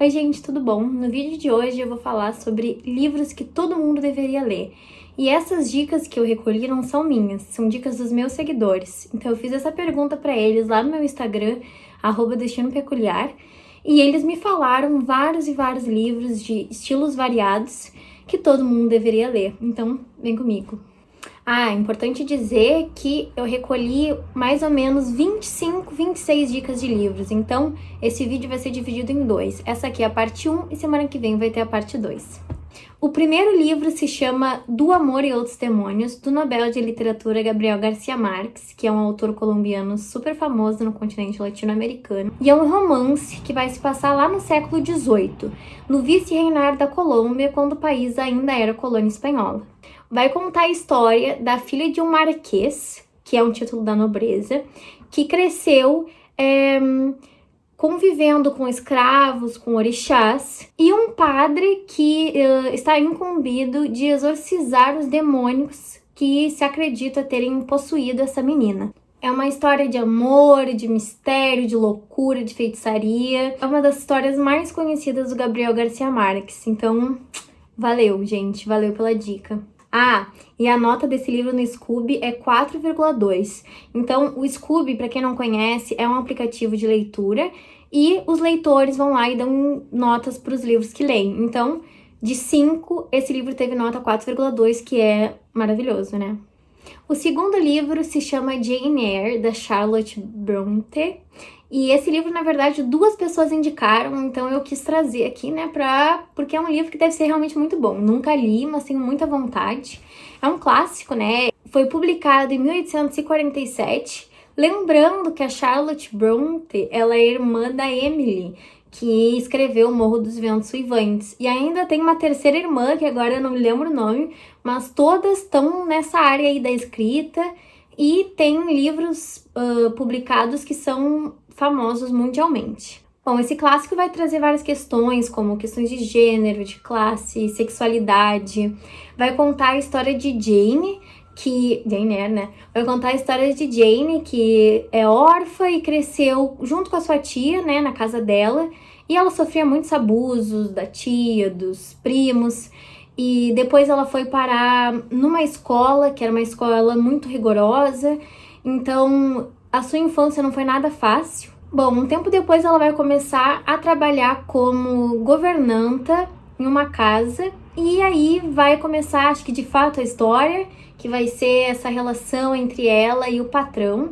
Oi gente, tudo bom? No vídeo de hoje eu vou falar sobre livros que todo mundo deveria ler. E essas dicas que eu recolhi não são minhas, são dicas dos meus seguidores. Então eu fiz essa pergunta para eles lá no meu Instagram, @destinopeculiar, e eles me falaram vários e vários livros de estilos variados que todo mundo deveria ler. Então, vem comigo. É importante dizer que eu recolhi mais ou menos 25, 26 dicas de livros, então esse vídeo vai ser dividido em dois. Essa aqui é a parte 1 e semana que vem vai ter a parte 2. O primeiro livro se chama Do Amor e Outros Demônios, do Nobel de Literatura Gabriel Garcia Marques, que é um autor colombiano super famoso no continente latino-americano, e é um romance que vai se passar lá no século XVIII, no vice-reinar da Colômbia, quando o país ainda era colônia espanhola. Vai contar a história da filha de um marquês, que é um título da nobreza, que cresceu convivendo com escravos, com orixás, e um padre que está incumbido de exorcizar os demônios que se acredita terem possuído essa menina. É uma história de amor, de mistério, de loucura, de feitiçaria. É uma das histórias mais conhecidas do Gabriel Garcia Marques, então valeu, gente, valeu pela dica. E a nota desse livro no Scoob é 4,2. Então, o Scoob, para quem não conhece, é um aplicativo de leitura e os leitores vão lá e dão notas para os livros que leem. Então, de 5, esse livro teve nota 4,2, que é maravilhoso, né? O segundo livro se chama Jane Eyre, da Charlotte Brontë. E esse livro, na verdade, 2 pessoas indicaram, então eu quis trazer aqui, né, porque é um livro que deve ser realmente muito bom. Nunca li, mas tenho muita vontade. É um clássico, né? Foi publicado em 1847. Lembrando que a Charlotte Brontë, ela é irmã da Emily, que escreveu O Morro dos Ventos Uivantes. E ainda tem uma terceira irmã, que agora eu não me lembro o nome, mas todas estão nessa área aí da escrita e tem livros publicados que são famosos mundialmente. Bom, esse clássico vai trazer várias questões, como questões de gênero, de classe, sexualidade. Vai contar a história de Jane Eyre, né? Vai contar a história de Jane, que é órfã e cresceu junto com a sua tia, né, na casa dela. E ela sofria muitos abusos da tia, dos primos. E depois ela foi parar numa escola, que era uma escola muito rigorosa. Então, a sua infância não foi nada fácil. Bom, um tempo depois ela vai começar a trabalhar como governanta em uma casa. E aí vai começar, acho que de fato, a história, que vai ser essa relação entre ela e o patrão.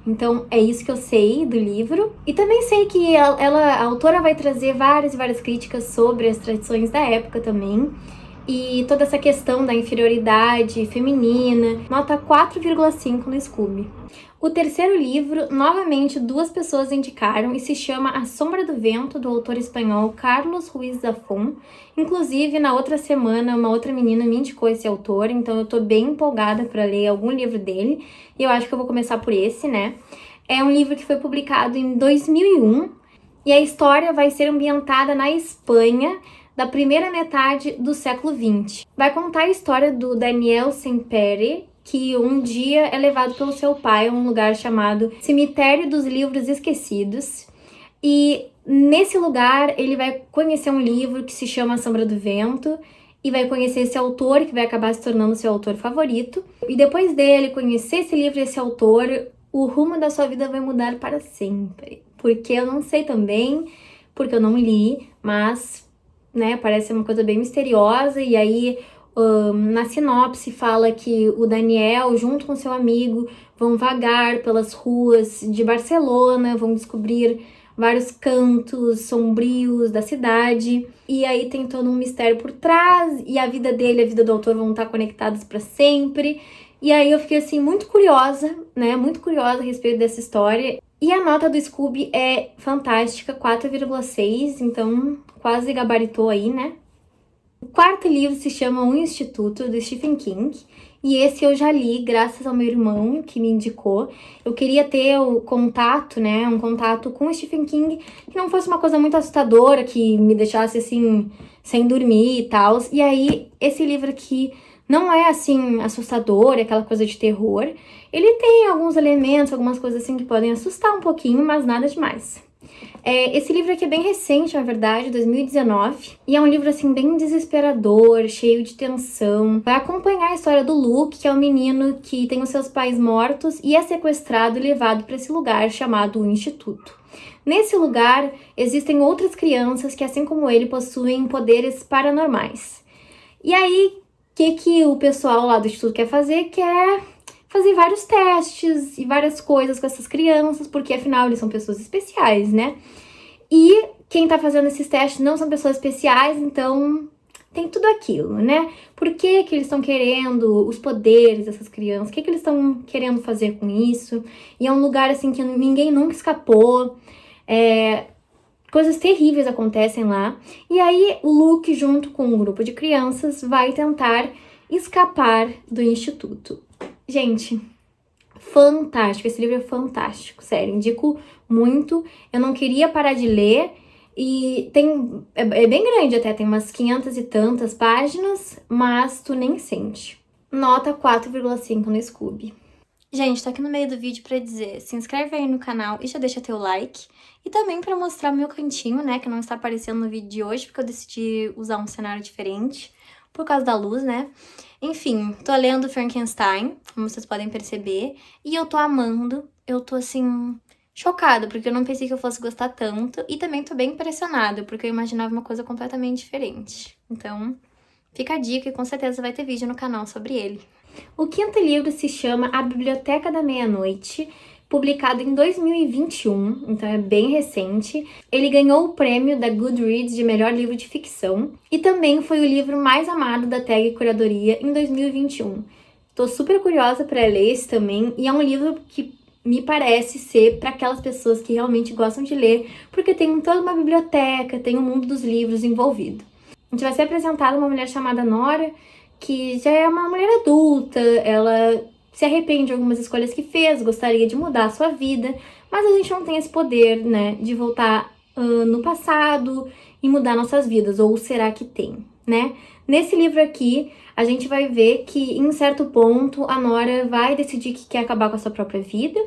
Então, é isso que eu sei do livro. E também sei que a autora vai trazer várias e várias críticas sobre as tradições da época também. E toda essa questão da inferioridade feminina. Nota 4,5 no Scoob. O terceiro livro, novamente, 2 pessoas indicaram e se chama A Sombra do Vento, do autor espanhol Carlos Ruiz Zafón. Inclusive, na outra semana, uma outra menina me indicou esse autor, então eu tô bem empolgada para ler algum livro dele. E eu acho que eu vou começar por esse, né? É um livro que foi publicado em 2001 e a história vai ser ambientada na Espanha, da primeira metade do século XX. Vai contar a história do Daniel Sempere, que um dia é levado pelo seu pai a um lugar chamado Cemitério dos Livros Esquecidos. E nesse lugar ele vai conhecer um livro que se chama A Sombra do Vento e vai conhecer esse autor, que vai acabar se tornando seu autor favorito. E depois dele conhecer esse livro e esse autor, o rumo da sua vida vai mudar para sempre. Porque eu não sei também, porque eu não li, mas, né, parece uma coisa bem misteriosa. E aí, na sinopse fala que o Daniel, junto com seu amigo, vão vagar pelas ruas de Barcelona, vão descobrir vários cantos sombrios da cidade, e aí tem todo um mistério por trás, e a vida dele e a vida do autor vão estar conectadas para sempre. E aí eu fiquei assim muito curiosa, né, muito curiosa a respeito dessa história. E a nota do Scoob é fantástica, 4,6, então quase gabaritou aí, né? O quarto livro se chama O Instituto, do Stephen King, e esse eu já li graças ao meu irmão, que me indicou. Eu queria ter o contato, né, um contato com o Stephen King, que não fosse uma coisa muito assustadora, que me deixasse, assim, sem dormir e tal. E aí, esse livro aqui não é, assim, assustador, é aquela coisa de terror. Ele tem alguns elementos, algumas coisas, assim, que podem assustar um pouquinho, mas nada demais. Esse livro aqui é bem recente, na verdade, 2019. E é um livro, assim, bem desesperador, cheio de tensão. Vai acompanhar a história do Luke, que é um menino que tem os seus pais mortos e é sequestrado e levado para esse lugar chamado o Instituto. Nesse lugar, existem outras crianças que, assim como ele, possuem poderes paranormais. E aí, o que o pessoal lá do Instituto quer fazer? Quer fazer vários testes e várias coisas com essas crianças, porque afinal eles são pessoas especiais, né? E quem tá fazendo esses testes não são pessoas especiais, então tem tudo aquilo, né? Por que eles estão querendo os poderes dessas crianças? O que eles estão querendo fazer com isso? E é um lugar, assim, que ninguém nunca escapou. Coisas terríveis acontecem lá. E aí o Luke, junto com um grupo de crianças, vai tentar escapar do Instituto. Gente, fantástico, esse livro é fantástico, sério, indico muito. Eu não queria parar de ler e é bem grande até, tem umas 500 e tantas páginas, mas tu nem sente. Nota 4,5 no Scoob. Gente, tô aqui no meio do vídeo pra dizer, se inscreve aí no canal e já deixa teu like. E também pra mostrar o meu cantinho, né, que não está aparecendo no vídeo de hoje, porque eu decidi usar um cenário diferente, por causa da luz, né. Enfim, tô lendo Frankenstein, como vocês podem perceber, e eu tô amando, eu tô, assim, chocada, porque eu não pensei que eu fosse gostar tanto, e também tô bem impressionada, porque eu imaginava uma coisa completamente diferente. Então, fica a dica e com certeza vai ter vídeo no canal sobre ele. O quinto livro se chama A Biblioteca da Meia-Noite, publicado em 2021, então é bem recente. Ele ganhou o prêmio da Goodreads de melhor livro de ficção e também foi o livro mais amado da tag Curadoria em 2021. Tô super curiosa para ler esse também, e é um livro que me parece ser para aquelas pessoas que realmente gostam de ler, porque tem toda uma biblioteca, tem o mundo dos livros envolvido. A gente vai ser apresentada uma mulher chamada Nora, que já é uma mulher adulta, ela se arrepende de algumas escolhas que fez, gostaria de mudar a sua vida, mas a gente não tem esse poder, né, de voltar no passado e mudar nossas vidas, ou será que tem, né? Nesse livro aqui, a gente vai ver que, em certo ponto, a Nora vai decidir que quer acabar com a sua própria vida,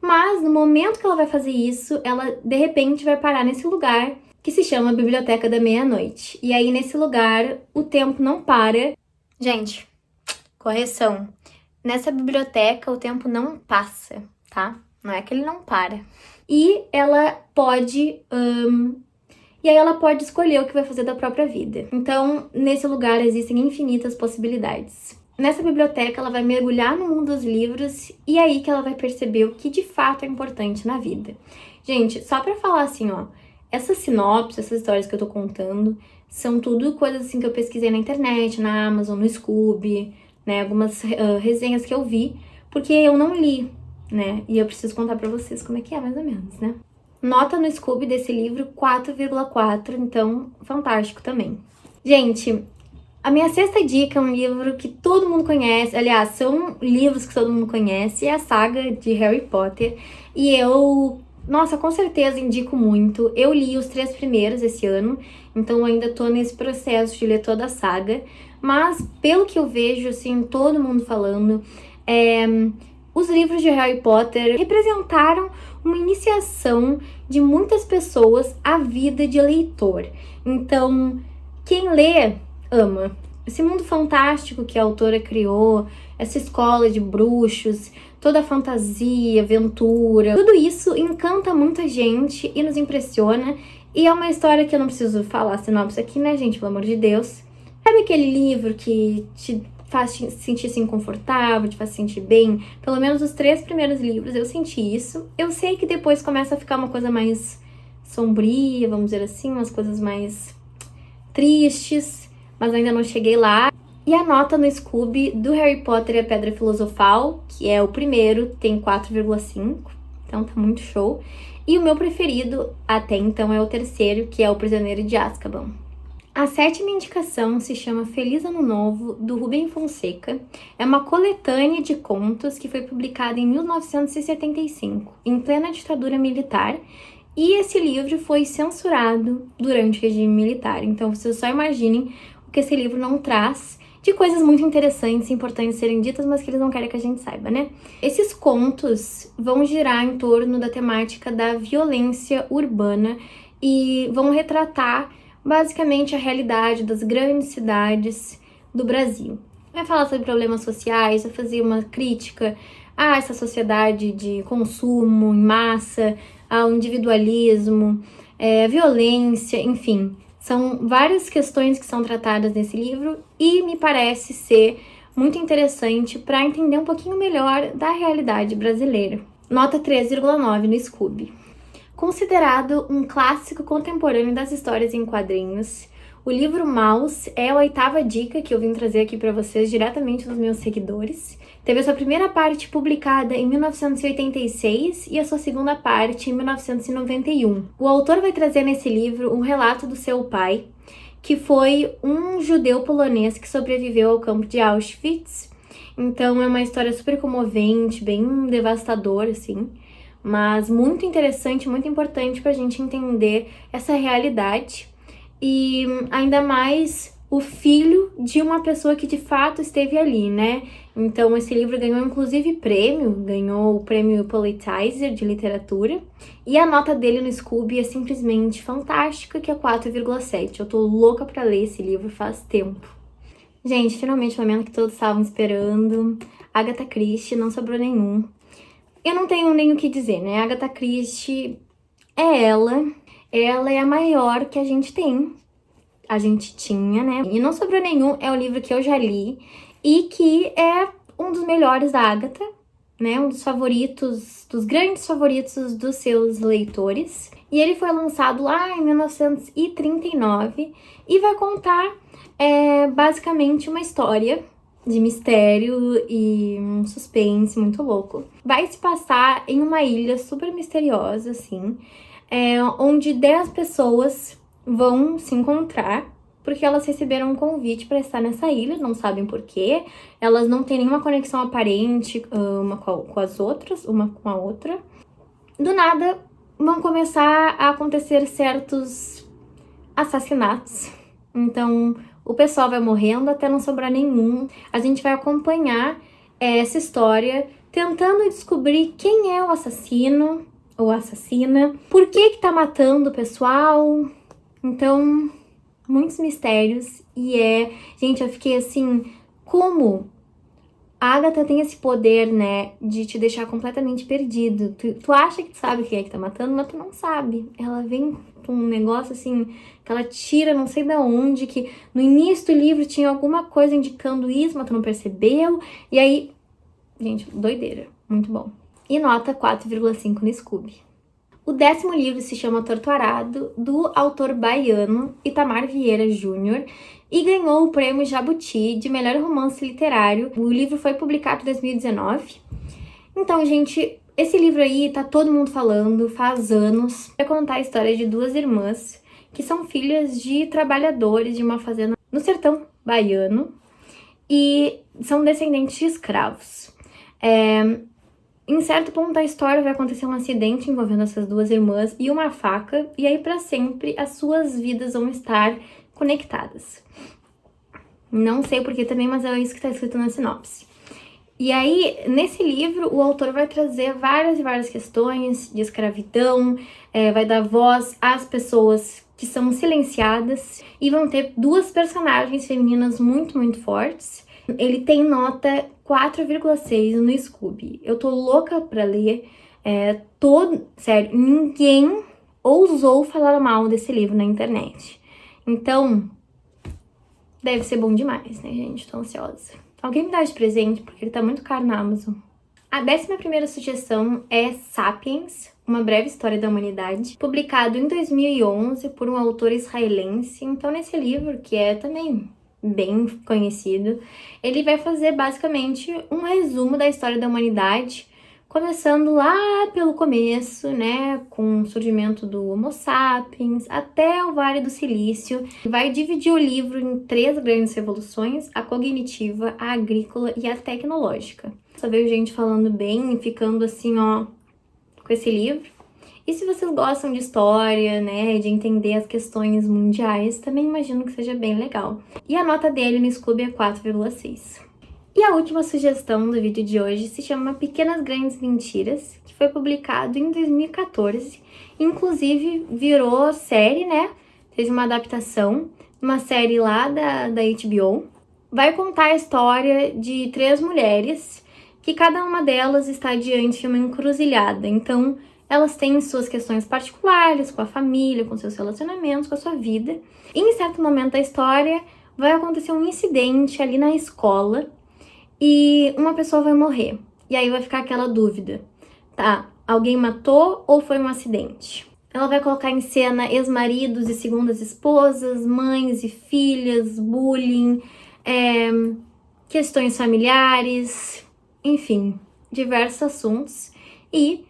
mas no momento que ela vai fazer isso, ela, de repente, vai parar nesse lugar que se chama Biblioteca da Meia-Noite. E aí, nesse lugar, o tempo não para. Gente, correção. Nessa biblioteca, o tempo não passa, tá? Não é que ele não para. E ela pode... E aí ela pode escolher o que vai fazer da própria vida. Então, nesse lugar existem infinitas possibilidades. Nessa biblioteca, ela vai mergulhar no mundo dos livros e é aí que ela vai perceber o que de fato é importante na vida. Gente, só pra falar assim, ó, essa sinopse, essas histórias que eu tô contando, são tudo coisas assim que eu pesquisei na internet, na Amazon, no Scoob, né, algumas resenhas que eu vi, porque eu não li, né, e eu preciso contar pra vocês como é que é, mais ou menos, né. Nota no Scoob desse livro, 4,4, então fantástico também. Gente, a minha sexta dica é um livro que todo mundo conhece, aliás, são livros que todo mundo conhece, é a saga de Harry Potter, e eu, nossa, com certeza indico muito. Eu li os 3 primeiros esse ano, então eu ainda tô nesse processo de ler toda a saga, mas pelo que eu vejo, assim, todo mundo falando, os livros de Harry Potter representaram uma iniciação de muitas pessoas à vida de leitor. Então, quem lê, ama. Esse mundo fantástico que a autora criou, essa escola de bruxos, toda a fantasia, aventura, tudo isso encanta muita gente e nos impressiona. E é uma história que eu não preciso falar a sinopse aqui, né, gente? Pelo amor de Deus. Sabe aquele livro que te faz se sentir assim, confortável, te faz se sentir bem? Pelo menos os 3 primeiros livros eu senti isso. Eu sei que depois começa a ficar uma coisa mais sombria, vamos dizer assim, umas coisas mais tristes, mas ainda não cheguei lá. E a nota no Scoob do Harry Potter e a Pedra Filosofal, que é o primeiro, tem 4,5, então tá muito show. E o meu preferido até então é o terceiro, que é O Prisioneiro de Azkaban. A 7ª indicação se chama Feliz Ano Novo, do Rubem Fonseca. É uma coletânea de contos que foi publicada em 1975, em plena ditadura militar, e esse livro foi censurado durante o regime militar. Então vocês só imaginem o que esse livro não traz de coisas muito interessantes e importantes serem ditas, mas que eles não querem que a gente saiba, né? Esses contos vão girar em torno da temática da violência urbana e vão retratar basicamente a realidade das grandes cidades do Brasil. Vai falar sobre problemas sociais, vai fazer uma crítica a essa sociedade de consumo em massa, ao individualismo, violência, enfim. São várias questões que são tratadas nesse livro e me parece ser muito interessante para entender um pouquinho melhor da realidade brasileira. Nota 3,9 no Scoob. Considerado um clássico contemporâneo das histórias em quadrinhos, o livro Maus é a 8ª dica que eu vim trazer aqui para vocês diretamente dos meus seguidores. Teve a sua primeira parte publicada em 1986 e a sua segunda parte em 1991. O autor vai trazer nesse livro um relato do seu pai, que foi um judeu polonês que sobreviveu ao campo de Auschwitz. Então é uma história super comovente, bem devastadora, assim, mas muito interessante, muito importante para a gente entender essa realidade. E ainda mais o filho de uma pessoa que de fato esteve ali, né? Então esse livro ganhou inclusive ganhou o prêmio Pulitzer de literatura, e a nota dele no Scoob é simplesmente fantástica, que é 4,7. Eu tô louca pra ler esse livro faz tempo. Gente, finalmente o momento que todos estavam esperando. Agatha Christie, não sobrou nenhum. Eu não tenho nem o que dizer, né? Agatha Christie é ela é a maior que a gente tem. A gente tinha, né? E Não Sobrou Nenhum é o livro que eu já li e que é um dos melhores da Agatha, né? Um dos favoritos, dos grandes favoritos dos seus leitores. E ele foi lançado lá em 1939 e vai contar basicamente uma história de mistério e um suspense muito louco. Vai se passar em uma ilha super misteriosa, assim, onde 10 pessoas vão se encontrar porque elas receberam um convite para estar nessa ilha, não sabem por quê, elas não têm nenhuma conexão aparente uma com as outras, uma com a outra. Do nada, vão começar a acontecer certos assassinatos. Então, o pessoal vai morrendo até não sobrar nenhum. A gente vai acompanhar essa história, tentando descobrir quem é o assassino ou assassina, por que tá matando o pessoal. Então, muitos mistérios. E gente, eu fiquei assim, como a Agatha tem esse poder, né, de te deixar completamente perdido. Tu acha que sabe quem é que tá matando, mas tu não sabe. Ela vem com um negócio assim, que ela tira não sei de onde, que no início do livro tinha alguma coisa indicando isso, mas tu não percebeu. E aí, gente, doideira. Muito bom. E nota 4,5 no Scoob. O 10º livro se chama Torturado, do autor baiano Itamar Vieira Júnior, e ganhou o prêmio Jabuti de melhor romance literário. O livro foi publicado em 2019. Então, gente, esse livro aí tá todo mundo falando faz anos. Vai contar a história de 2 irmãs que são filhas de trabalhadores de uma fazenda no sertão baiano e são descendentes de escravos. Em certo ponto da história vai acontecer um acidente envolvendo essas 2 irmãs e uma faca, e aí para sempre as suas vidas vão estar conectadas. Não sei porquê também, mas é isso que está escrito na sinopse. E aí, nesse livro, o autor vai trazer várias e várias questões de escravidão, vai dar voz às pessoas que são silenciadas, e vão ter 2 personagens femininas muito, muito fortes. Ele tem nota 4,6 no Scoob. Eu tô louca pra ler. Sério, ninguém ousou falar mal desse livro na internet. Então, deve ser bom demais, né, gente? Tô ansiosa. Alguém me dá de presente, porque ele tá muito caro na Amazon. A 11ª sugestão é Sapiens, Uma Breve História da Humanidade, publicado em 2011 por um autor israelense. Então, nesse livro, que é também bem conhecido, ele vai fazer basicamente um resumo da história da humanidade, começando lá pelo começo, né, com o surgimento do Homo sapiens, até o Vale do Silício. Vai dividir o livro em 3 grandes revoluções: a cognitiva, a agrícola e a tecnológica. Só veio gente falando bem e ficando assim, ó, com esse livro. E se vocês gostam de história, né, de entender as questões mundiais, também imagino que seja bem legal. E a nota dele no Scooby é 4,6. E a última sugestão do vídeo de hoje se chama Pequenas Grandes Mentiras, que foi publicado em 2014. Inclusive virou série, né? Fez uma adaptação, uma série lá da HBO. Vai contar a história de 3 mulheres, que cada uma delas está diante de uma encruzilhada. Então, elas têm suas questões particulares, com a família, com seus relacionamentos, com a sua vida. E em certo momento da história, vai acontecer um incidente ali na escola e uma pessoa vai morrer. E aí vai ficar aquela dúvida, tá? Alguém matou ou foi um acidente? Ela vai colocar em cena ex-maridos e segundas esposas, mães e filhas, bullying, questões familiares, enfim, diversos assuntos. E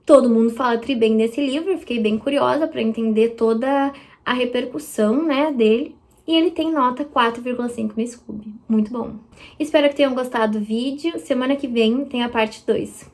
todo mundo fala tri bem desse livro, eu fiquei bem curiosa para entender toda a repercussão, né, dele. E ele tem nota 4,5 no Scooby. Muito bom. Espero que tenham gostado do vídeo. Semana que vem tem a parte 2.